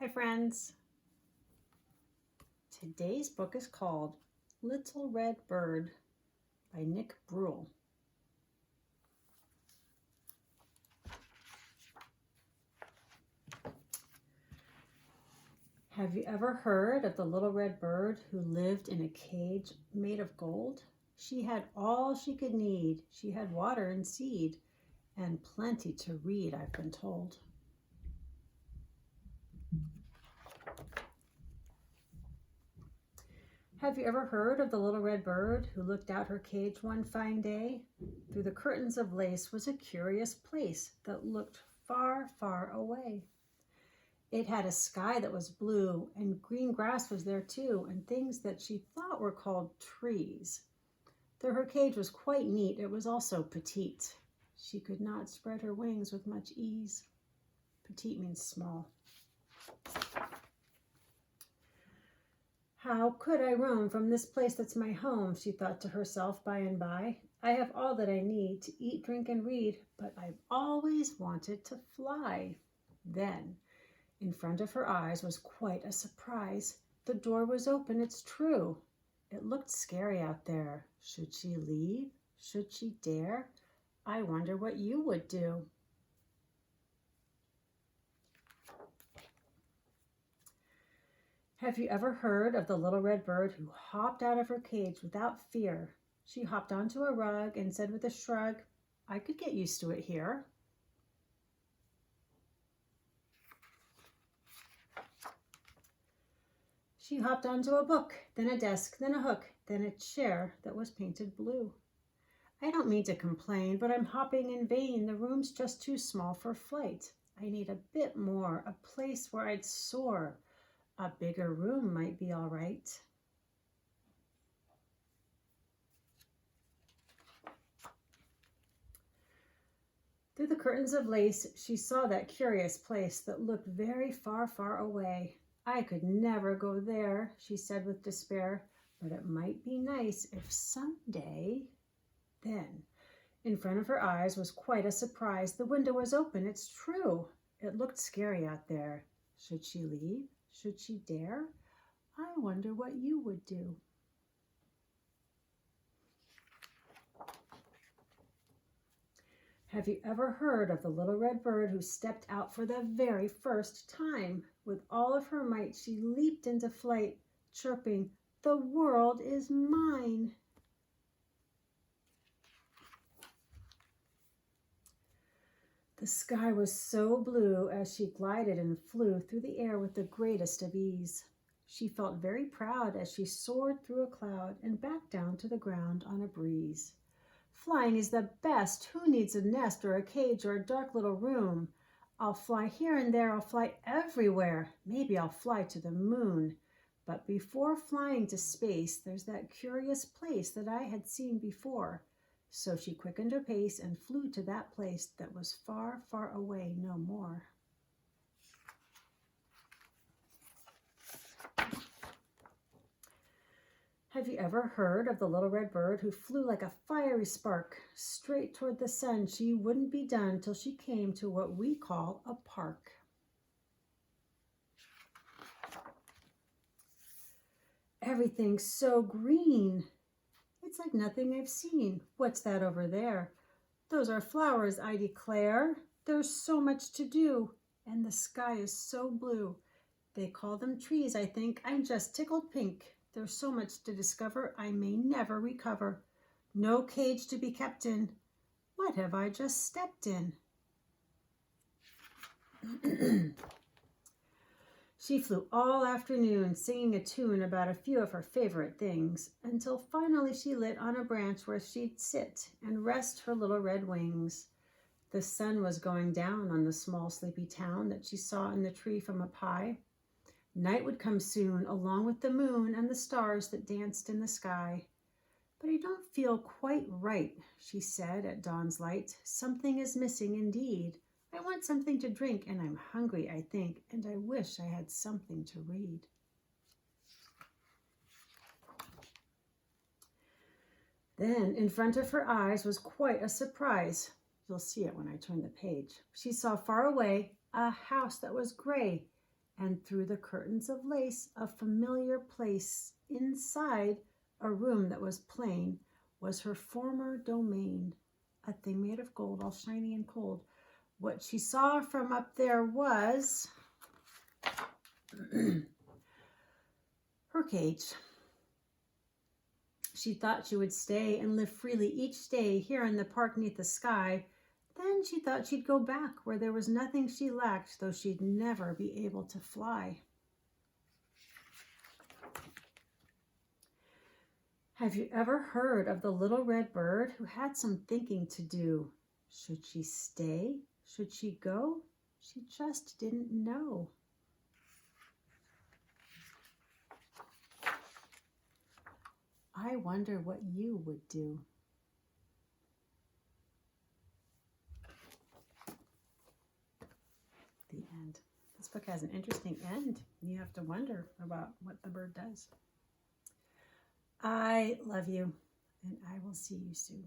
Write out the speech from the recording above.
Hi friends. Today's book is called Little Red Bird by Nick Bruhl. Have you ever heard of the little red bird who lived in a cage made of gold? She had all she could need. She had water and seed and plenty to read, I've been told. Have you ever heard of the little red bird who looked out her cage one fine day? Through the curtains of lace was a curious place that looked far, far away. It had a sky that was blue, and green grass was there too, and things that she thought were called trees. Though her cage was quite neat, it was also petite. She could not spread her wings with much ease. Petite means small. How could I roam from this place that's my home, she thought to herself by and by. I have all that I need to eat, drink, and read, but I've always wanted to fly. Then, in front of her eyes was quite a surprise. The door was open, it's true. It looked scary out there. Should she leave? Should she dare? I wonder what you would do. Have you ever heard of the little red bird who hopped out of her cage without fear? She hopped onto a rug and said with a shrug, I could get used to it here. She hopped onto a book, then a desk, then a hook, then a chair that was painted blue. I don't mean to complain, but I'm hopping in vain. The room's just too small for flight. I need a bit more, a place where I'd soar. A bigger room might be all right. Through the curtains of lace, she saw that curious place that looked very far, far away. I could never go there, she said with despair, but it might be nice if someday. Then, in front of her eyes was quite a surprise. The window was open, it's true. It looked scary out there. Should she leave? Should she dare? I wonder what you would do. Have you ever heard of the little red bird who stepped out for the very first time? With all of her might, she leaped into flight, chirping, "The world is mine." The sky was so blue as she glided and flew through the air with the greatest of ease. She felt very proud as she soared through a cloud and back down to the ground on a breeze. Flying is the best. Who needs a nest or a cage or a dark little room? I'll fly here and there. I'll fly everywhere. Maybe I'll fly to the moon. But before flying to space, there's that curious place that I had seen before. So she quickened her pace and flew to that place that was far, far away no more. Have you ever heard of the little red bird who flew like a fiery spark straight toward the sun? She wouldn't be done till she came to what we call a park. Everything's so green. It's like nothing I've seen. What's that over there? Those are flowers, I declare. There's so much to do, and the sky is so blue. They call them trees, I think. I'm just tickled pink. There's so much to discover I may never recover. No cage to be kept in. What have I just stepped in? She flew all afternoon, singing a tune about a few of her favorite things, until finally she lit on a branch where she'd sit and rest her little red wings. The sun was going down on the small sleepy town that she saw in the tree from up high. Night would come soon, along with the moon and the stars that danced in the sky. But I don't feel quite right, she said at dawn's light. Something is missing indeed. I want something to drink, and I'm hungry, I think, and I wish I had something to read. Then, in front of her eyes was quite a surprise. You'll see it when I turn the page. She saw far away a house that was gray. and through the curtains of lace, a familiar place inside a room that was plain was her former domain, a thing made of gold, all shiny and cold. What she saw from up there was her cage. She thought she would stay and live freely each day here in the park neath the sky. Then she thought she'd go back where there was nothing she lacked, though she'd never be able to fly. Have you ever heard of the little red bird who had some thinking to do? Should she stay? Should she go? She just didn't know. I wonder what you would do. The end. This book has an interesting end. You have to wonder about what the bird does. I love you, and I will see you soon.